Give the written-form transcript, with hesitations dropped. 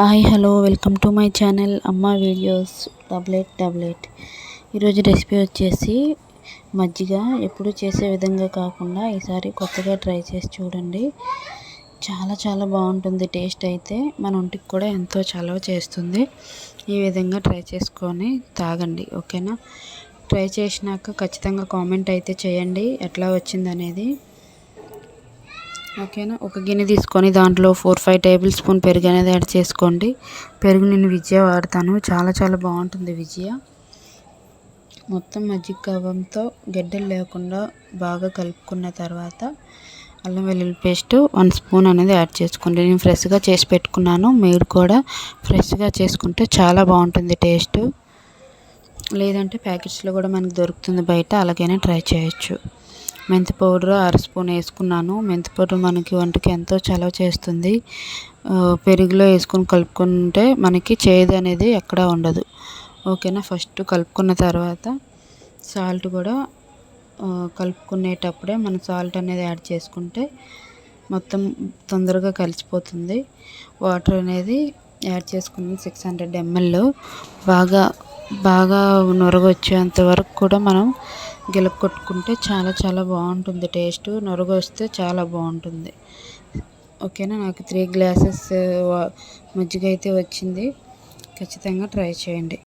Hi hello welcome to my channel అమ్మ videos tablet. ఈరోజు recipe వచ్చేసి మజ్జిగ. ఎప్పుడు చేసే విధంగా కాకుండా ఈసారి కొత్తగా ట్రై చేసి చూడండి. చాలా బాగుంటుంది. టేస్ట్ అయితే మన ఒంటికి కూడా ఎంతో చలవ చేస్తుంది. ఈ విధంగా ట్రై చేసుకొని తాగండి, ఓకేనా? ట్రై చేసినాక ఖచ్చితంగా కామెంట్ అయితే చేయండి ఎట్లా వచ్చిందనేది, ఓకేనా? ఒక గిన్నె తీసుకొని దాంట్లో 4-5 టేబుల్ స్పూన్ పెరుగు అనేది యాడ్ చేసుకోండి. పెరుగు నేను విజయ వాడతాను, చాలా బాగుంటుంది విజయ. మొత్తం మజ్జిగ కవ్వంతో గడ్డలు లేకుండా బాగా కలుపుకున్న తర్వాత అల్లం వెల్లుల్లి పేస్ట్ 1 స్పూన్ అనేది యాడ్ చేసుకోండి. నేను ఫ్రెష్గా చేసి పెట్టుకున్నాను, మీరు కూడా ఫ్రెష్గా చేసుకుంటే చాలా బాగుంటుంది టేస్ట్. లేదంటే ప్యాకెట్స్లో కూడా మనకు దొరుకుతుంది బయట, అలాగైనా ట్రై చేయొచ్చు. మెంతి పౌడర్ 1/2 స్పూన్ వేసుకున్నాను. మెంతి పౌడర్ మనకి ఒంటికి ఎంతో చలవ చేస్తుంది. పెరుగులో వేసుకొని కలుపుకుంటే మనకి చేదు అనేది ఎక్కడా ఉండదు, ఓకేనా? ఫస్ట్ కలుపుకున్న తర్వాత సాల్ట్ కూడా కలుపుకునేటప్పుడే మనం సాల్ట్ అనేది యాడ్ చేసుకుంటే మొత్తం తొందరగా కలిసిపోతుంది. వాటర్ అనేది యాడ్ చేసుకుని 600 ml బాగా నొరగొచ్చేంత వరకు కూడా మనం గిలక కొట్టుకుంటే చాలా బాగుంటుంది టేస్ట్. నొరగ వస్తే చాలా బాగుంటుంది, ఓకేనా? నాకు 3 గ్లాసెస్ మజ్జిగ అయితే వచ్చింది. ఖచ్చితంగా ట్రై చేయండి.